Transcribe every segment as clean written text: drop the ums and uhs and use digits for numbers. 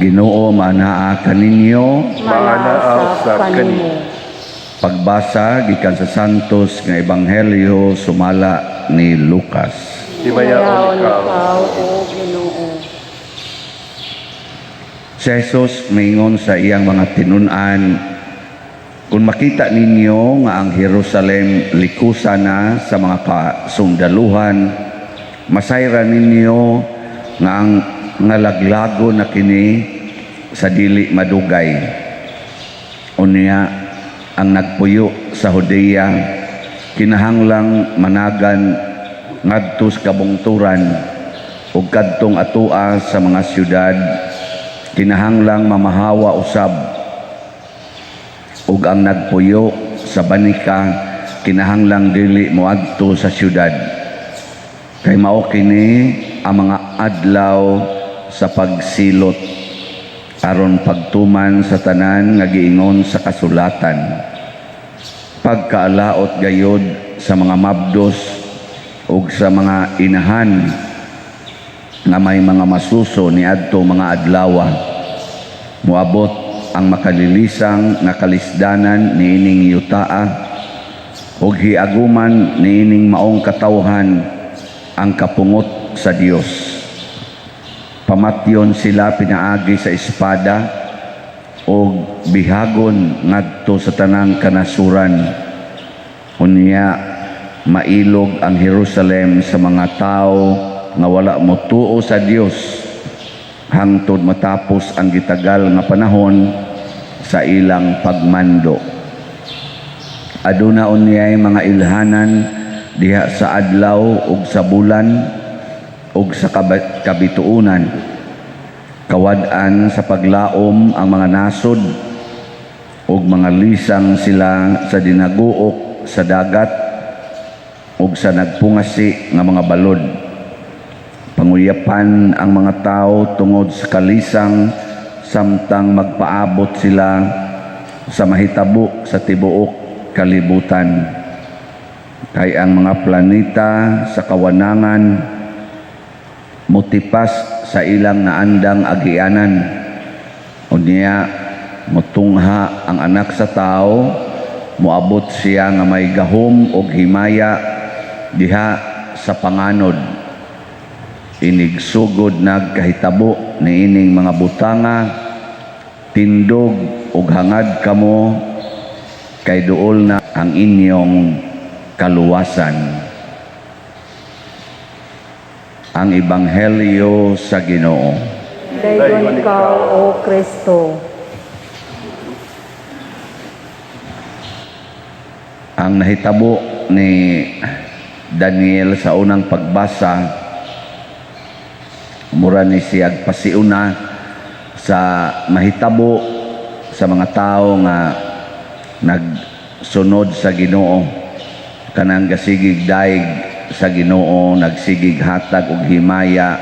Ginoo manaa kaninyo. Manaa sa kanimo. Pagbasa gikan sa Santos nga Ebanghelyo sumala ni Lucas. Himayaon ikaw, O Ginoo. Si Jesus maingon sa iyang mga tinun-an, kung makita ninyo nga ang Jerusalem likusa na sa mga kasundaluhan, masayra ninyo nga laglago na kini sa dili madugay. Unya ang nagpuyo sa Judea kinahanglang managan ngadto sa kabungturan ug kadtong atua sa mga syudad kinahanglang mamahawa usab, ug ang nagpuyo sa banika kinahanglang dili moadto sa syudad, kay mao kini ang mga adlaw sa pagsilot aron pagtuman sa tanan nga giingon sa kasulatan, pagkaalaot gayod sa mga mabdos ug sa mga inahan nga may mga masuso ni adto mga adlawa. Moabot ang makalilisang nga kalisdanan niining yutaa ug hiaguman niining maong katawhan ang kapungot sa Dios. Pamatyon sila pinaagi sa espada ug bihagon ngadto sa tanang kanasuran. Unya mailog ang Jerusalem sa mga tao nga wala motuo sa Dios hangtod matapos ang gitagal nga panahon sa ilang pagmando. Aduna unyay mga ilhanan diha sa adlaw ug sa bulan ug sa kabituunan, kawad-an sa paglaom ang mga nasod ug mga lisang sila sa dinaguok sa dagat ug sa nagpungasi nga mga balod. Panguyapan ang mga tao tungod sa kalisang samtang magpaabot sila sa mahitabo sa tibuok kalibutan. Kay ang mga planeta sa kawanangan mutipas sa ilang naandang agianan. Unya motungha ang anak sa tao, moabot siya nga may gahom ug himaya diha sa panganod. Inigsugod nagkahitabo niining mga butanga, tindog ug hangad kamo, kay duol na ang inyong kaluwasan. Ang Ebanghelyo sa Ginoo. Dayon ikaw, O Kristo. Ang nahitabo ni Daniel sa unang pagbasa, mura ni siyag pasiuna sa mahitabo sa mga tao nga nagsunod sa Ginoo, kanang gasigig daig sa Ginoo, nagsigig hatag ug himaya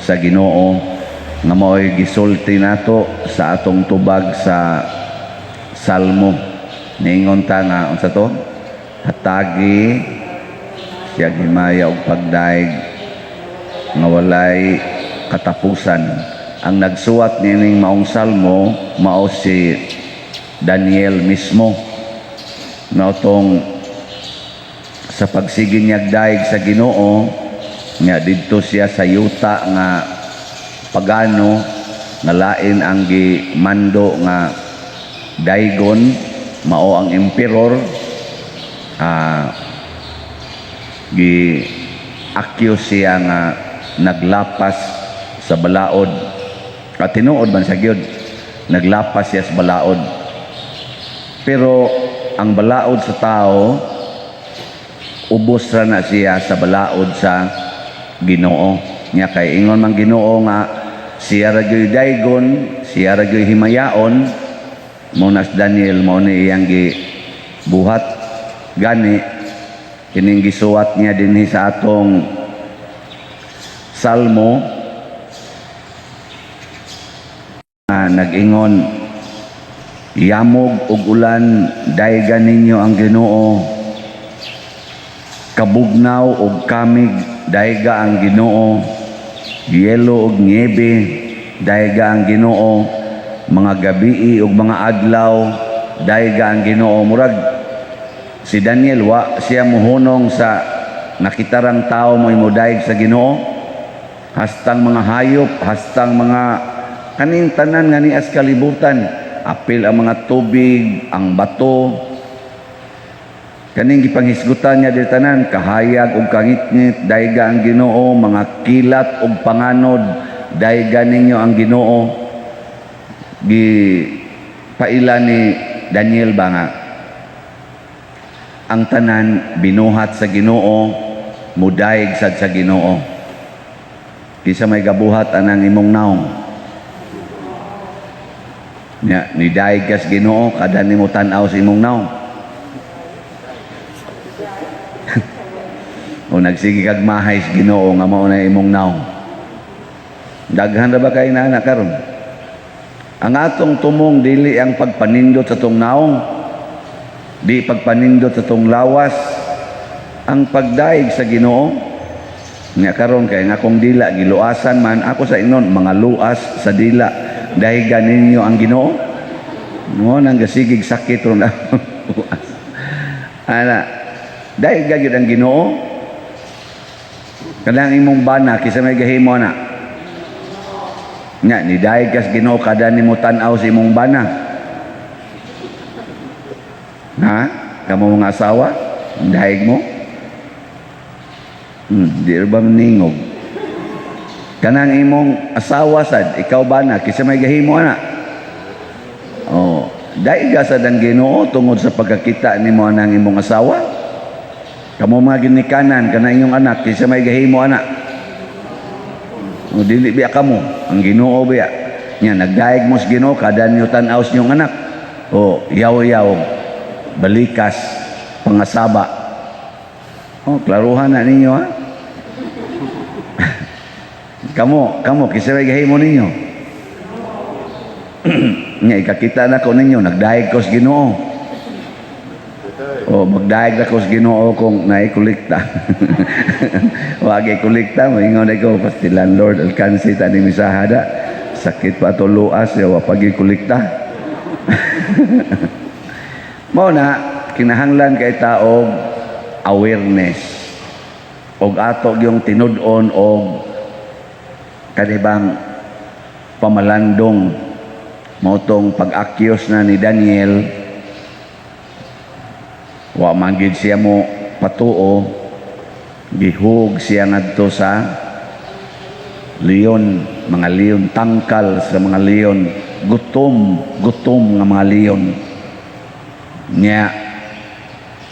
sa Ginoo, nga mao'y gisulti nato sa atong tubag sa Salmo. Niingon ta nga unsa to? Hatagi siyag himaya ug pagdaig nga walay katapusan. Ang nagsuwat nining maong salmo mao si Daniel mismo. Nautong sa pagsige niya daig sa Ginoo nga didto siya sa yuta nga pagano nga lain ang gimando nga daigon, mao ang emperor, gi-accuse siya nga naglapas sa balaod. At tinuod man sa gyud, naglapas siya sa balaod. Pero ang balaod sa tao, ubos ra na siya sa balaod sa Ginoo. Nya kay ingon man Ginoo nga siya ra gyud daygon, siya ra gyud himayaon, munas Daniel mao ni iyang gibuhat gani kining gisuwat niya dinhi sa atong Salmo nag-ingon, yamog ug ulan daygan ninyo ang Ginoo, kabugnaw ug kamig dayga ang Ginoo, yelo ug niebe dayga ang Ginoo, mga gabi ug mga adlaw dayga ang Ginoo. Murag si Daniel wa siya muhunong sa nakitarang tao mo imudayeg sa Ginoo, hastang mga hayop, hastang mga kaning tanan nga nias kalibutan, apil ang mga tubig, ang bato, kaning gipanghisgutan niya dili tanan, kahayag ug kangitngit dayga ang Ginoo, mga kilat ug panganod dayga ninyo ang Ginoo. Gi paila ni Daniel ba nga ang tanan binuhat sa Ginoo, mudayeg sad sa Ginoo. Kisa may gabuhat anang imong naong ni dayeg kas Ginoo, kada nimo tan-aw sa imong naong. O nagsige kag mahay sa Ginoo nga mao na imong naong. Daghan ra ba kay na karon? Ang atong tumong dili ang pagpanindot sa tong naong, di pagpanindot sa tong lawas, ang pagdaig sa Ginoo. Nga karon kay nga akong dila giluasan man ako sa inon, mga luas sa dila dahigan ninyo ang Ginoo. No nang gasigig sakit ron luas. Ana dahigan gyud ang Ginoo. Kanang imong bana kisa may gahimo na. Nya ni daig kas Ginoo kada nimo tan-aw sa imong bana. Ha? Kamo mga asawa, daig mo? Di ba maningog? Kanang imong asawa sad, ikaw bana kisa may gahimo ana. Oh, daig sad ang Ginoo tungod sa pagkakita nimo anang imong asawa. Kamo mga ginikanan kana inyong anak kisa may gahimo anak. O dili biya kamo ang Ginoo biya. Nya nagdaig mo sa Ginoo kada niyo tan-aw sa inyong anak. O yaw-yaw balikas pangasaba. Oh, klaruhan na ninyo ha. Kamo kisa may gahimo ninyo. Nya ikakita na ko ninyo nagdaig ko sa Ginoo. O magdaig na ko sa Ginoo kung naikolekta. Wag ikolekta, moingon ako pasti landlord alkansi tani misahada. Sakit pa to luas wa pag-ikolekta. Mao na kinahanglan kay taog awareness. Og ato yung tinud-on og kanibang pamalandong mao tong pag-akyos na ni Daniel. Wa man gid siya mo patuo, gihug siya ngadto sa leon, mga leon, tangkal sa mga leon, gutom nga mga leon. Nya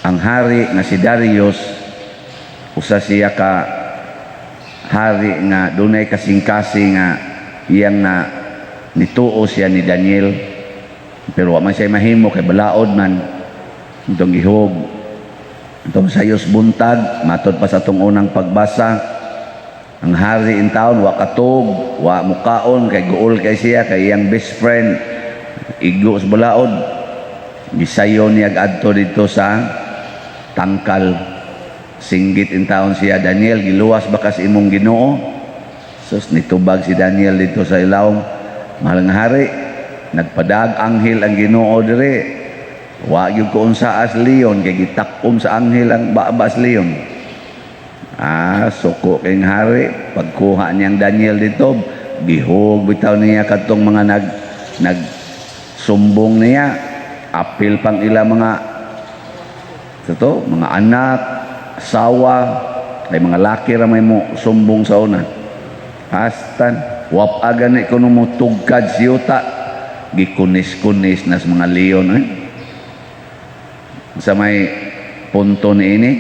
ang hari nga si Darius, usa siya ka hari nga dunay kasing-kasing nga iyang na nituo siya ni Daniel, pero wa man siya mahimo kay balaod man. Itong ihog, itong sayos buntag, matod pa sa itong unang pagbasa, ang hari in town, wa katog, wa mukaon, kay guol kay siya, kay iyang best friend, igo sa balaod, gisayo niya adto dito sa tangkal, singgit in town siya, Daniel, giluwas bakas imong Ginoo, sus nitubag si Daniel dito sa ilaw, mahal nga hari, nagpadag anghel ang Ginoo dire. Wa gyud ko unsa as leon kay gitakom sa anghel ang babas leon. Suko kay hari pagkuha niyang Daniel dito, gihug bitaw niya kadtong mga nagsumbong niya, apil pang ila mga mga anak, asawa, ay mga laki ra may mo sumbong sa una. Hastan wap agan ni kuno mo tugkad siyuta, gikunis-kunis nas mga leon sa may punto ni ini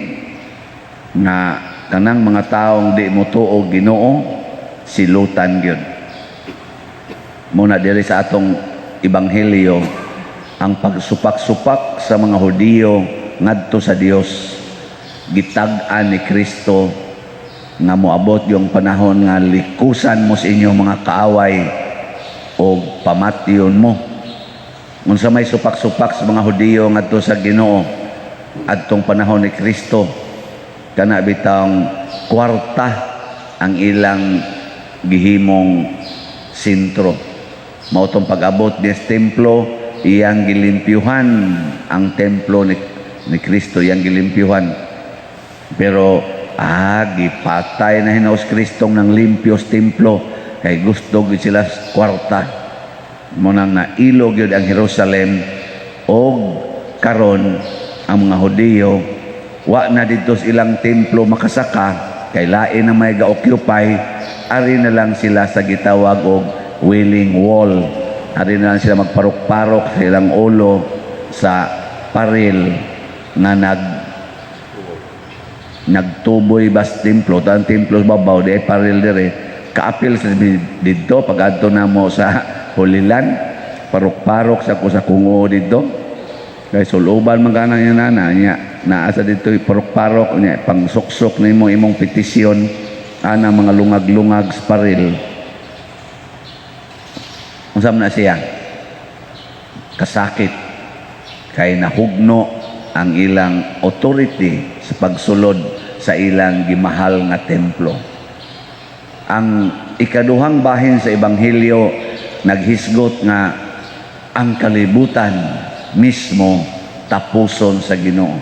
nga kanang mga taong di mo tuo Ginoo silutan gyud. Muna diri sa atong ebanghelyo ang pagsupak-supak sa mga Hudiyo ngadto sa Dios, gitag-an ni Kristo nga moabot yung panahon nga likusan mo sa inyong mga kaaway o pamatyon mo. Unsa may supak-supak sa mga Hudiyo ngadto sa Ginoo adtong panahon ni Kristo, kana bitang kwarta ang ilang gihimong sentro. Mao tong pag-abot des templo, iyang gilimpyuhan ang templo ni Kristo, iyang gilimpyuhan. Pero gipatay na hinaos Kristong ng limpios templo kay gusto gid sila kwarta. Mo nang nailog yun ang Jerusalem og karon ang mga Hudiyo wa na dito sa ilang templo makasaka kay lain na may ga-occupy, ari na lang sila sa gitawag og Wailing Wall. Ari na lang sila magparok-parok sa ilang ulo sa paril na nagtuboy bas templo. Tan templo babaw di paril dire. Kaapil sa dito pag adto na mo sa Holy Land, parok-parok sa kungo dito. Kay suluban man kana niya nana niya naasa dito parok-parok niya pang suksok nimo imong petisyon ana mga lungag-lungag sa paril. Unsam na siya kasakit kay nahugno ang ilang authority sa pagsulod sa ilang gimahal nga templo. Ang ikaduhang bahin sa ebanghelyo naghisgot nga ang kalibutan mismo tapuson sa Ginoo.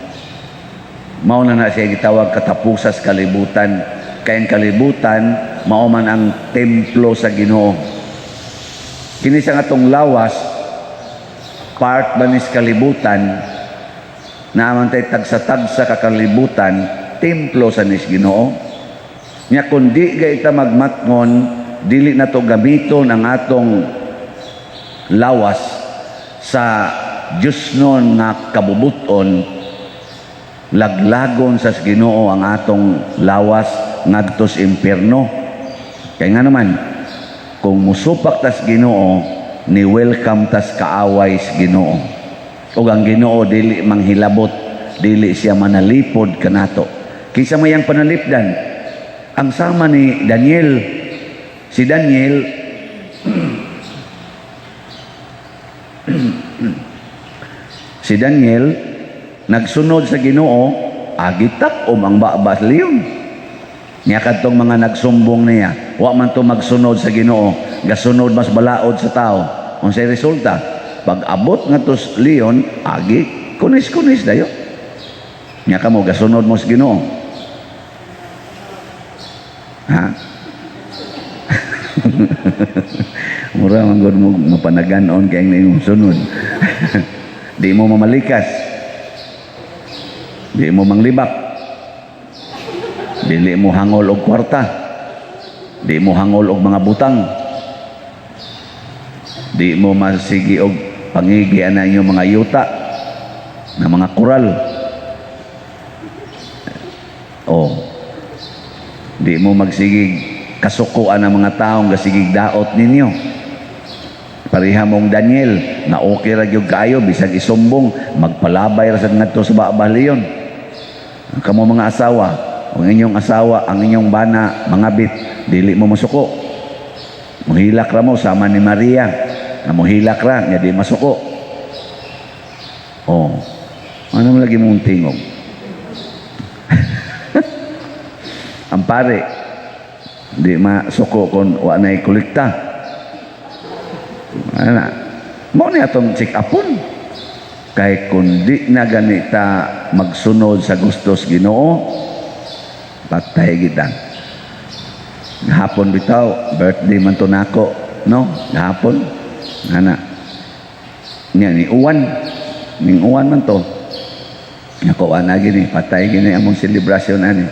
Mao na siya gitawag katapusan sa kalibutan, kay ang kalibutan mao man ang templo sa Ginoo. Kini sa atong lawas part ba nis kalibutan na amantay tagsa-tagsa ka kalibutan templo sa nis Ginoo. Nya kundi gay ita magmatngon dili na to gamiton ang atong lawas sa Diyos nun nga kabubuton, laglagon sa Ginoo ang atong lawas ngadto sa impierno. Kaya nga naman, kung musupak tas Ginoo, ni welcome tas kaaway sa Ginoo. O ang Ginoo dili manghilabot, dili siya manalipod kanato. Kisa mayang panalipdan, ang sama ni Daniel, si Daniel, si Daniel nagsunod sa Ginoo agitak ang babas leon niya kadtong mga nagsumbong niya wa man to magsunod sa Ginoo gasunod mas balaod sa tao unsay resulta pag abot nga to leon agi kunis dayo niya kamo gasunod mo sa Ginoo ha mura man gud mo mapanagan-on kay ang sunod. Di mo mamalikas, di mo manglibak, dili mo hangol og kwarta, di mo hangol og mga butang, di mo masigi og pangigian na inyong mga yuta na mga kural. Di mo magsigig kasukuan ang mga taong gasigig daot ninyo. Pareha mong Daniel na okay ra gyud kaayo bisag isumbong magpalabay ra sad ngadto sa babaliyon. Kamo mga asawa, ang inyong asawa, ang inyong bana, mangabit, dili mo masuko. Muhilak ra mo sama ni Maria, na muhilak ra nya di masuko. Ano mo lagi mong tingog? Ang pare, di masuko kung wa na'y kolekta. Mo ni atong check upon kay kundi na ganita magsunod sa gustos Ginoo patay kita. Gahapon bitaw birthday man to nako no gahapon ana niya ni uwan man to nako ana gini patay gini among selebrasyon ani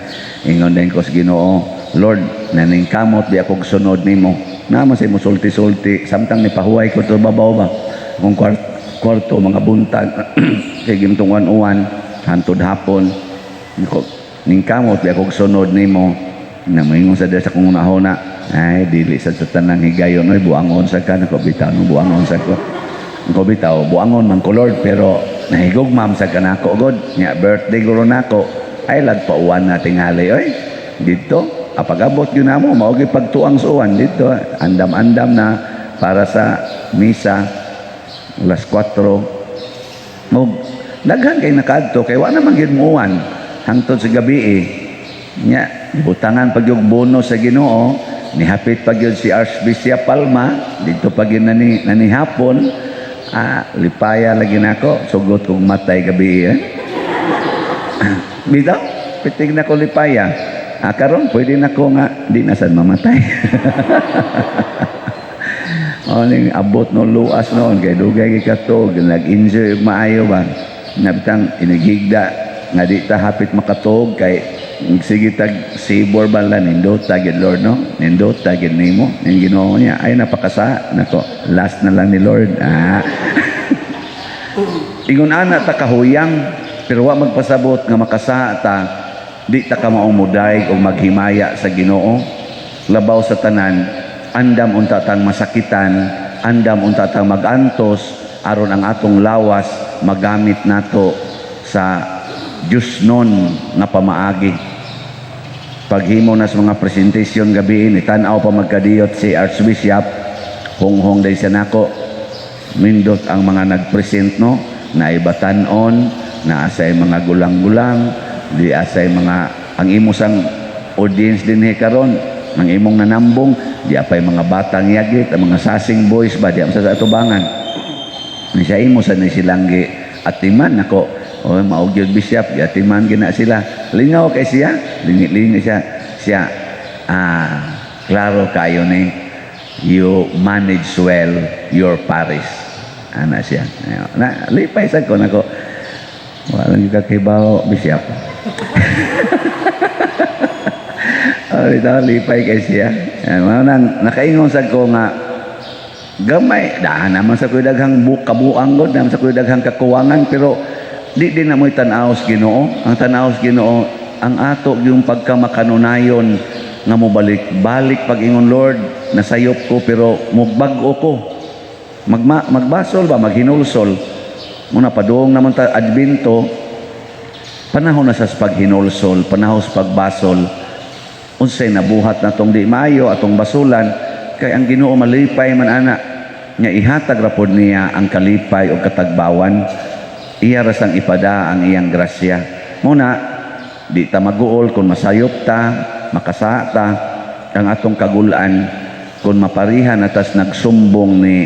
ingon din ko sa Ginoo Lord naning kamot di ako sunod nimo naman sa musulti-sulti samtang ni pahuway ko to babaw ba kung kwarto mga buntag kay gimtong uwan hantod hapon ning kamot di ako sunod nimo na moingon sa desa kung unahona ay dili sa tanang higayon oy buangon sa ka nako bitaw no buangon sa ko bitaw buangon man ko Lord pero nahigugmam sa kanako god nya birthday guro nako ay lagpauwan na tingali oy dito apag-abot yun na mo mao gyud pagtuang suwan dito andam-andam na para sa misa alas 4 mo daghan kay nakadto kay wa na man gyud muwan hangtod sa gabi nya butangan pag yung bono sa Ginoo nihapit pag yun si Archbishop Palma, dito pag yun nanihapon, lipaya lagi na ako, sugot kong matay gabi. Bitaw, pitig na ko lipaya. Karon pwede na ko nga, di na sad mamatay. Ning abot no luas noon, kay dugay katog, nag-enjoy maayo ba. Nabitang inigigda, nga di ta hapit makatog, kay sige tag sibor bala nindot tagid Lord no, nindot tagid nimo ning Ginoo niya ay napakasa nako last na lang ni Lord. Ingon ana ta kahuyang pero wa magpasabot nga makasa ta di ta ka maumuday o maghimaya sa Ginoo. Labaw sa tanan andam unta tang masakitan, andam unta tang magantos aron ang atong lawas magamit nato sa Diyos nun nga pamaagi. Paghimo na sa mga presentasyon gabi ni tanaw pa magkadiyot si Archbishop honghong day siya nako mindot ang mga nagpresent no na ibatanon na asay mga gulang-gulang di asay mga ang imong audience din karon ang imong nanambong di apay mga batang yagit ang mga sasing boys ba di sa atubangan ni siya imo sa ni silanggi atiman nako. O maugyod bishop, yatiman gina sila. Lingaw kay siya, lingi siya. Klaro kayo ni, you manage well your parish. Ana siya. Lipay sa ko nako. Walang yung kakibaw, bishop. Lipay kay siya. Nakaingon sa ko nga, gamay, daan naman sa kuya daghang kabuang god, naman sa kuya daghang kakuwangan, pero di din na mo'y tanaos Ginoo. Ang tanaos Ginoo ang ato yung pagkamakanonayon nga mo balik pag ingon Lord nasayop ko pero mugbago ko magbasol ba maghinulsol muna paduong naman ta Adbento panahon na sa paghinulsol panahon sa pagbasol unsay nabuhat na tong di maayo atong basulan kay ang Ginoo malipay man ana nya ihatag ra pod niya ang kalipay o katagbawan. Iya rasang ipada ang iyang grasya. Muna, di ta maguol kung masayop ta, makasa ta, ang atong kagulaan kung maparihan atas nagsumbong ni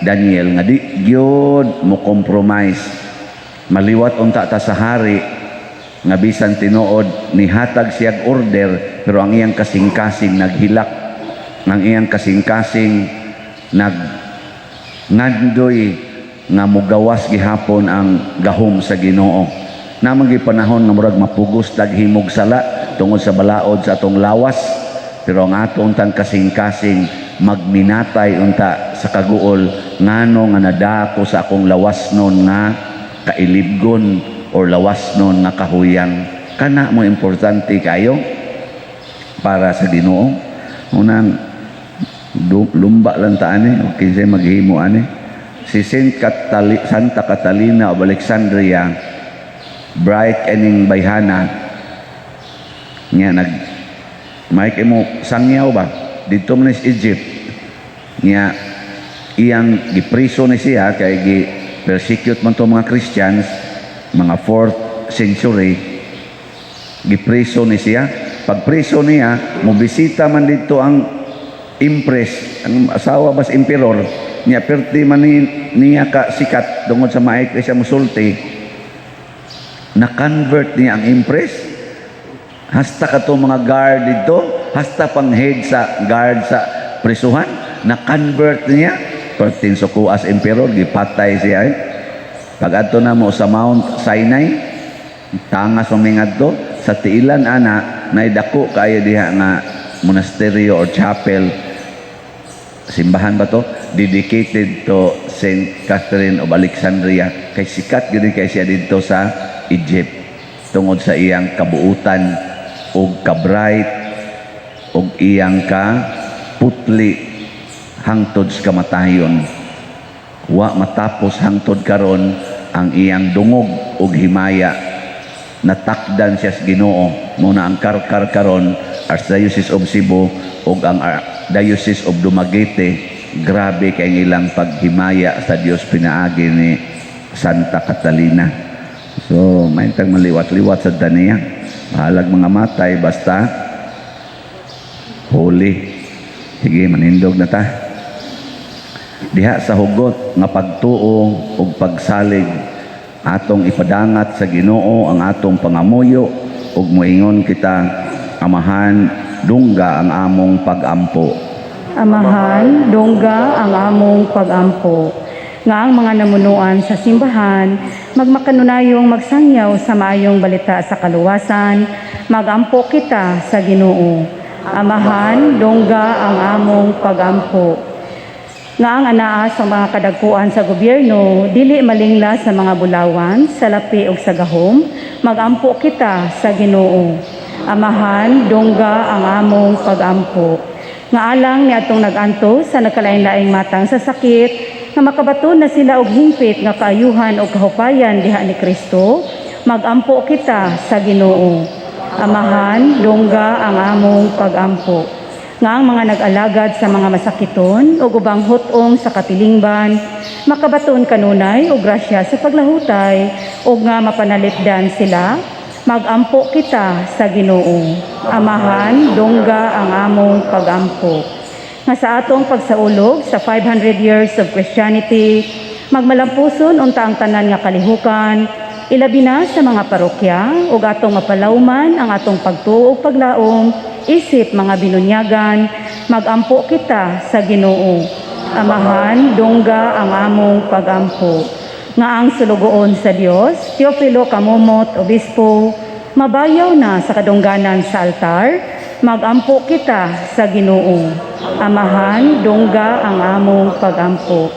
Daniel nga di gyud mo compromise. Maliwat unta ta sa hari nga bisan tinuod ni hatag siyag order pero ang iyang kasing-kasing naghilak. Ang iyang kasing-kasing ngandoy nga mugawas gihapon ang gahom sa Ginoo. Namang gipanahon nga murag mapugos daghimog sala tungod sa balaod sa atong lawas, pero ang ato untang kasing-kasing magminatay unta sa kaguol ngano nga nadako sa akong lawasnon nga kailibgon or lawasnon nga kahuyang. Kana mo importante kayo para sa Ginoo. Unang lumba lang ta ani, okay say maghimo ani. Si Santa Catalina of Alexandria, bright ening bayhana niya may mo sangyaw ba dito man sa Egypt niya iyang gipriso ni siya kay gi persecute man to mga Christians mga 4th century gipriso ni siya pagpriso niya mobisita man dito ang Empress ang asawa bas emperor niya perti man niya ka sikat tungod sa maik siya musulti na-convert niya ang Empress hasta kato mga guard dito hasta pang head sa guard sa prisuhan na-convert niya pertin suko as emperor gipatay siya pag adto na mo sa Mount Sinai tangas mamingad to sa tiilan ana naidako kayo diha nga monasteryo or chapel simbahan ba to dedicated to Saint Catherine of Alexandria kay sikat gid kay siya dito sa Egypt tungod sa iyang kabuutan og ka-bright og iyang ka putli hangtod sa kamatayon wa matapos hangtod karon ang iyang dungog og himaya natakdan siya sa Ginoo muna ang karkar karon Archdiocese of Cebu ug ang Diocese of Dumaguete. Grabe kay ilang paghimaya sa Dios pinaagi ni Santa Catalina. So maintang maliwat-liwat sa daniya bahalag mga matay basta Holy. Sige, manindog na ta. Diha sa hugot nga pagtuo ug pagsalig atong ipadangat sa Ginoo ang atong pangamuyo ug moingon kita, Amahan, dungga ang among pagampo. Amahan, dungga ang among pagampo. Nga ang mga namunuan sa simbahan, magmakanunayong magsangyaw sa maayong balita sa kaluwasan, magampo kita sa Ginoo. Amahan, dungga ang among pagampo. Nga ang anaa sa mga kadagkuan sa gobyerno, dili malingla sa mga bulawan, sa lapi ug sa gahom, magampo kita sa Ginoo. Amahan, dungga ang among pagampo. Nga alang ni atong naganto sa nagkalain-laing matang sa sakit, nga makabaton na sila og hingpit nga kaayuhan o kahupayan diha ni Kristo, magampo kita sa Ginoo. Amahan, dungga ang among pagampo. Nga ang mga nag-alagad sa mga masakiton o ubang hutong sa katilingban, makabaton kanunay o grasya sa paglahutay o nga mapanalipdan sila, magampo kita sa Ginoo. Amahan, dungga ang among pagampo. Nga sa atong pagsaulog sa 500 years of Christianity, magmalampuson unta ang tanan nga kalihukan, ilabi na sa mga parokya ug atong mapalawman ang atong pagtuo ug paglaom isip mga binunyagan, magampo kita sa Ginoo. Amahan, dungga ang among pagampo. Nga ang sulugoon sa Dios, Teofilo Kamumot, Obispo, mabayaw na sa kadungganan sa altar, magampo kita sa Ginoo. Amahan, dungga ang among pagampo.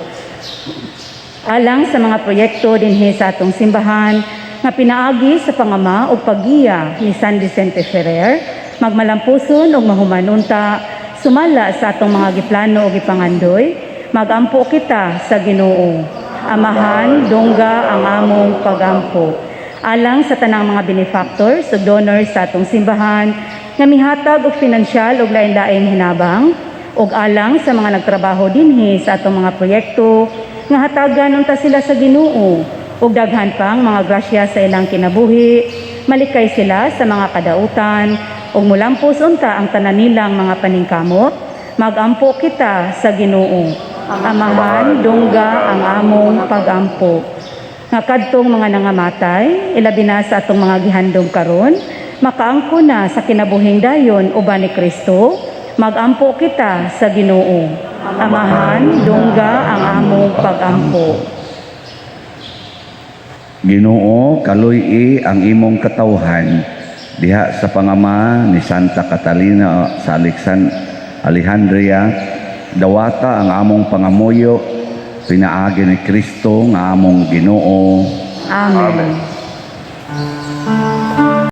Alang sa mga proyekto dinhi sa atong simbahan nga pinaagi sa pangama o paggiya ni San Vicente Ferrer, magmalampuson og mahumanunta sumala sa atong mga giplano o gipangandoy, magampo kita sa Ginoo. Amahan, dungga ang among pagampo. Alang sa tanang mga benefactors ug donors sa atong simbahan nga mihatag og pinansyal ug lain-laing hinabang, ug alang sa mga nagtrabaho dinhi sa atong mga proyekto nga hatagan unta sila sa Ginoo ug daghan pang mga grasya sa ilang kinabuhi, malikay sila sa mga kadautan ug mulampos unta ang tanan nilang mga paningkamot, magampo kita sa Ginoo. Amahan, dungga ang among pagampo. Nga kadtong mga nangamatay, ilabi na sa atong mga gihandom karon, makaangko na sa kinabuhing dayon uban ni Kristo, magampo kita sa Ginoo. Amahan, dungga ang among pagampo. Ginoo, kaluy ang imong katawhan diha sa pangama ni Santa Catalina sa Alejandria, dawata ang among pangamuyo, pinaagi ni Kristo nga among Ginoo. Amen.